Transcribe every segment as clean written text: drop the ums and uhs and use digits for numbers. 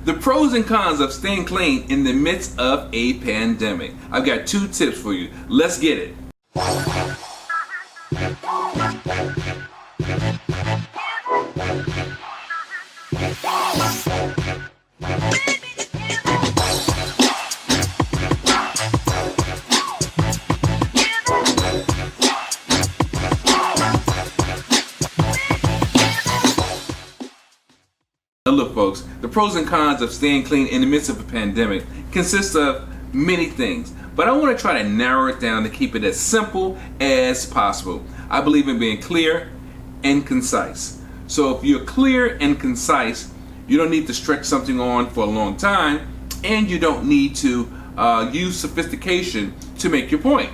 The pros and cons of staying clean in the midst of a pandemic. I've got 2 tips for you. Let's get it. Now look folks, the pros and cons of staying clean in the midst of a pandemic consists of many things, but I want to try to narrow it down to keep it as simple as possible. I believe in being clear and concise. So if you're clear and concise, you don't need to stretch something on for a long time, and you don't need to use sophistication to make your point.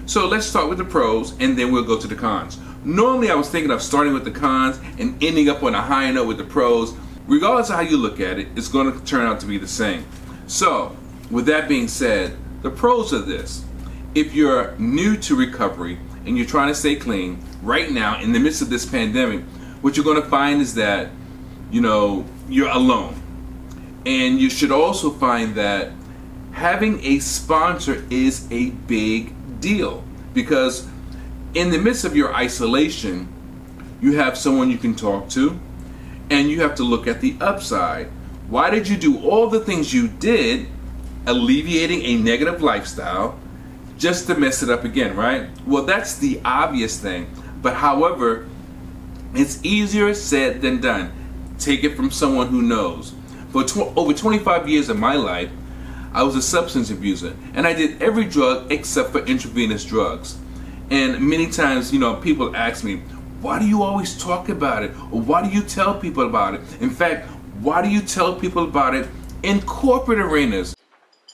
So let's start with the pros and then we'll go to the cons. Normally I was thinking of starting with the cons and ending up on a high note with the pros. Regardless of how you look at it, it's going to turn out to be the same. So, with that being said, the pros of this: if you're new to recovery and you're trying to stay clean right now in the midst of this pandemic, what you're going to find is that, you're alone. And you should also find that having a sponsor is a big deal, because in the midst of your isolation, you have someone you can talk to. And you have to look at the upside. Why did you do all the things you did, alleviating a negative lifestyle, just to mess it up again, right? Well, that's the obvious thing. But however, it's easier said than done. Take it from someone who knows. For over 25 years of my life, I was a substance abuser. And I did every drug except for intravenous drugs. And many times, people ask me, why do you always talk about it? Or why do you tell people about it? In fact, why do you tell people about it in corporate arenas?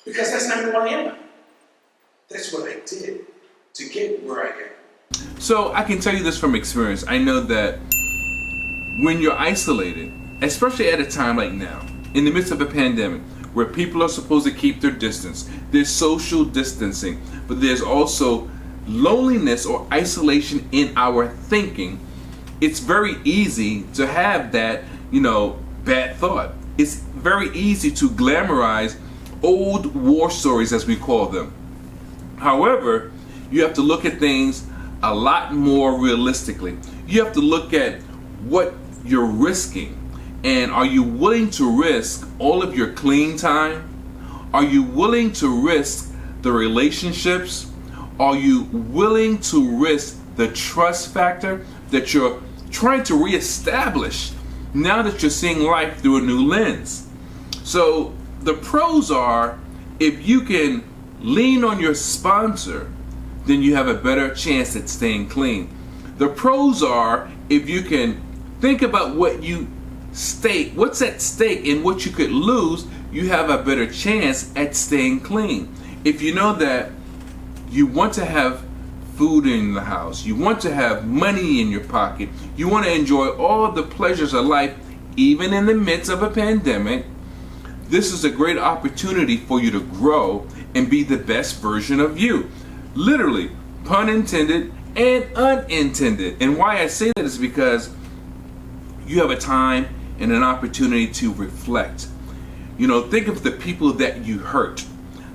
Because that's not who I am. That's what I did to get where I am. So I can tell you this from experience. I know that when you're isolated, especially at a time like now, in the midst of a pandemic, where people are supposed to keep their distance, there's social distancing, but there's also loneliness or isolation in our thinking. It's very easy to have that, bad thought. It's very easy to glamorize old war stories, as we call them. However, you have to look at things a lot more realistically. You have to look at what you're risking, and are you willing to risk all of your clean time? Are you willing to risk the relationships? Are you willing to risk the trust factor that you're trying to reestablish now that you're seeing life through a new lens? So the pros are, if you can lean on your sponsor, then you have a better chance at staying clean. The pros are, if you can think about what's at stake and what you could lose, you have a better chance at staying clean. If you know that you want to have food in the house, you want to have money in your pocket, you want to enjoy all the pleasures of life, even in the midst of a pandemic, this is a great opportunity for you to grow and be the best version of you. Literally, pun intended and unintended. And why I say that is because you have a time and an opportunity to reflect. Think of the people that you hurt.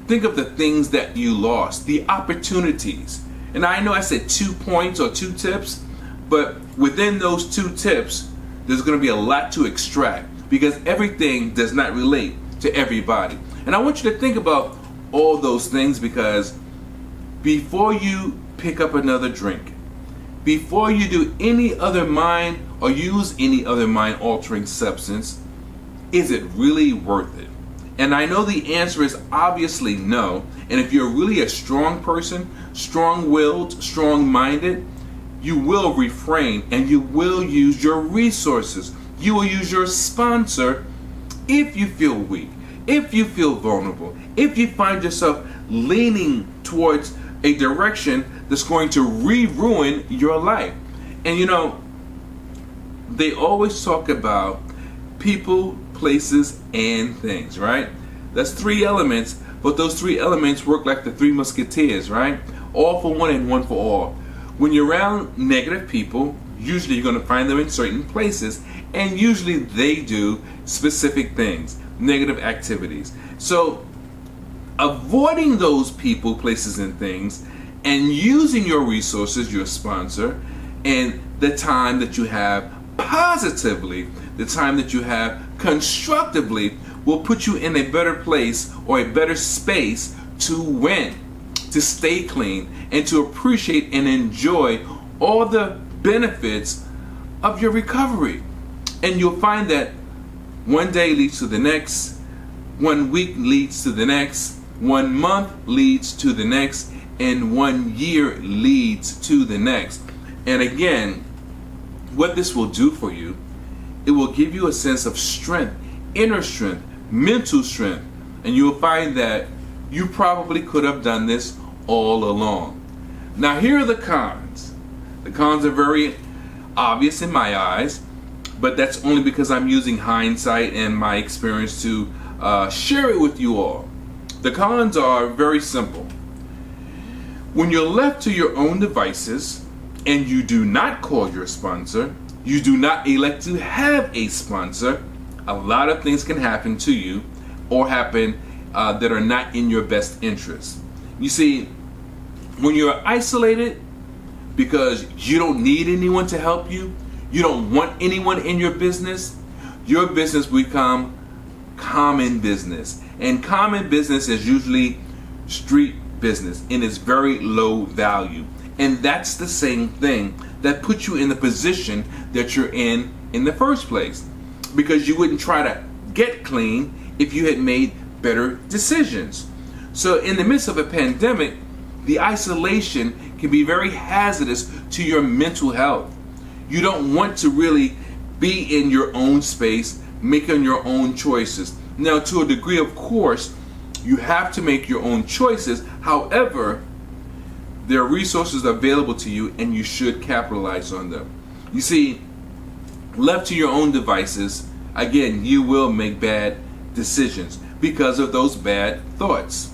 Think of the things that you lost, the opportunities. And I know I said 2 points or 2 tips, but within those 2 tips, there's going to be a lot to extract, because everything does not relate to everybody. And I want you to think about all those things, because before you pick up another drink, before you do any other mind or use any other mind altering substance, is it really worth it? And I know the answer is obviously no. And if you're really a strong person, strong-willed, strong-minded, you will refrain and you will use your resources. You will use your sponsor if you feel weak, if you feel vulnerable, if you find yourself leaning towards a direction that's going to ruin your life. And they always talk about people, places, and things, right? That's 3 elements, but those 3 elements work like the 3 musketeers, right? All for one and one for all. When you're around negative people, usually you're going to find them in certain places, and usually they do specific things. negative activities. So avoiding those people, places, and things, and using your resources, your sponsor, and the time that you have positively, the time that you have constructively, will put you in a better place or a better space to win, to stay clean, and to appreciate and enjoy all the benefits of your recovery. And you'll find that one day leads to the next, 1 week leads to the next, 1 month leads to the next, and 1 year leads to the next. And again, what this will do for you, it will give you a sense of strength, inner strength, mental strength, and you'll find that you probably could have done this all along. Now here are the cons. The cons are very obvious in my eyes, but that's only because I'm using hindsight and my experience to share it with you all. The cons are very simple. When you're left to your own devices and you do not call your sponsor, you do not elect to have a sponsor, a lot of things can happen to you or happen that are not in your best interest. You see, when you're isolated because you don't need anyone to help you, you don't want anyone in your business become common business. And common business is usually street business and it's very low value. And that's the same thing that puts you in the position that you're in the first place. Because you wouldn't try to get clean if you had made better decisions. So in the midst of a pandemic, the isolation can be very hazardous to your mental health. You don't want to really be in your own space, making your own choices. Now, to a degree, of course, you have to make your own choices. However, there are resources available to you and you should capitalize on them. You see, left to your own devices, again, you will make bad decisions because of those bad thoughts.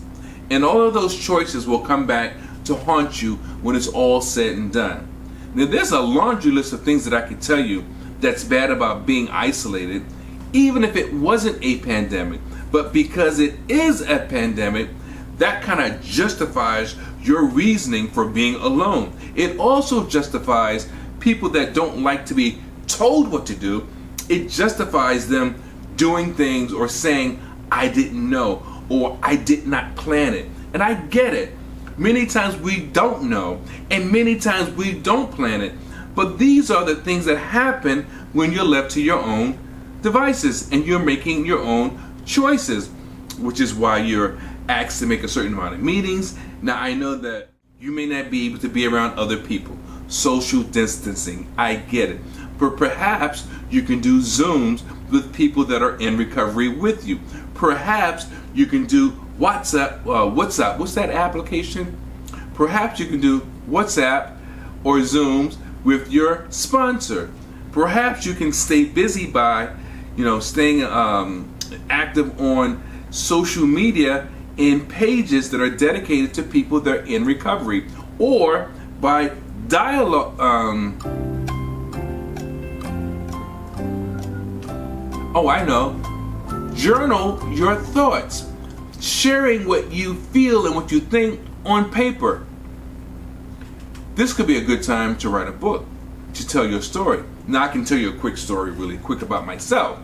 And all of those choices will come back to haunt you when it's all said and done. Now, there's a laundry list of things that I could tell you that's bad about being isolated, even if it wasn't a pandemic. But because it is a pandemic, that kind of justifies your reasoning for being alone. It also justifies people that don't like to be told what to do. It justifies them doing things or saying, I didn't know, or I did not plan it. And I get it. Many times we don't know, and many times we don't plan it. But these are the things that happen when you're left to your own devices and you're making your own choices, which is why you're asked to make a certain amount of meetings. Now, I know that you may not be able to be around other people. Social distancing, I get it. But perhaps you can do Zooms with people that are in recovery with you. Perhaps you can do WhatsApp. What's that application? Perhaps you can do WhatsApp or Zooms with your sponsor. Perhaps you can stay busy by, staying active on social media in pages that are dedicated to people that are in recovery, or by dialogue. Journal your thoughts, sharing what you feel and what you think on paper. This could be a good time to write a book, to tell your story. Now, I can tell you a quick story really quick about myself.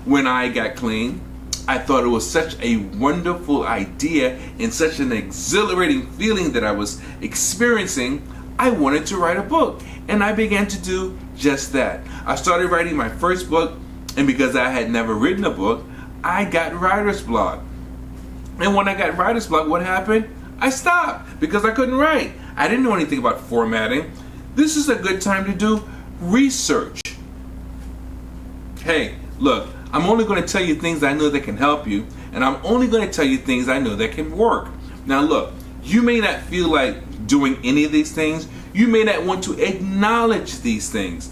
When I got clean, I thought it was such a wonderful idea and such an exhilarating feeling that I was experiencing, I wanted to write a book. And I began to do just that. I started writing my first book, and because I had never written a book, I got writer's block. And when I got writer's block, what happened? I stopped because I couldn't write. I didn't know anything about formatting. This is a good time to do research. Hey, look, I'm only going to tell you things I know that can help you, and I'm only going to tell you things I know that can work. Now look, you may not feel like doing any of these things. You may not want to acknowledge these things.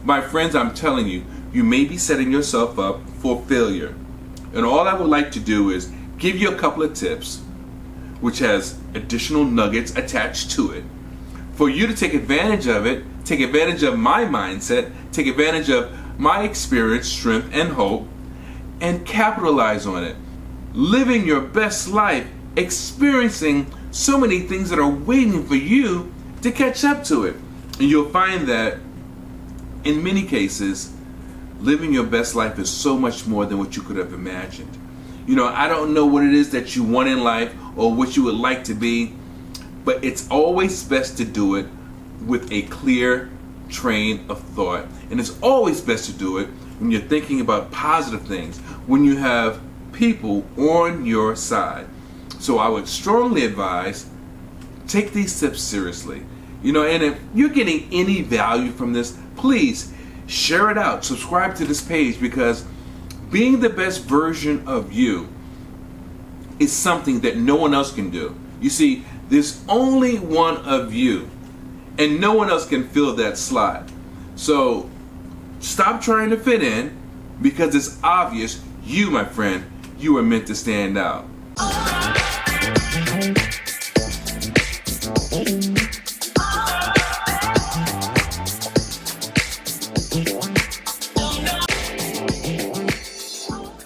My friends, I'm telling you, you may be setting yourself up for failure. And all I would like to do is give you a couple of tips, which has additional nuggets attached to it, for you to take advantage of it, take advantage of my mindset, take advantage of my experience, strength, and hope, and capitalize on it. Living your best life, experiencing so many things that are waiting for you to catch up to it. And you'll find that in many cases, living your best life is so much more than what you could have imagined. You know, I don't know what it is that you want in life or what you would like to be, but it's always best to do it with a clear train of thought. And it's always best to do it when you're thinking about positive things, when you have people on your side. So I would strongly advise, take these tips seriously. You know, and if you're getting any value from this, please share it out. Subscribe to this page, because being the best version of you is something that no one else can do. You see, there's only one of you, and no one else can fill that slot. So stop trying to fit in, because it's obvious you, my friend, you are meant to stand out. Oh,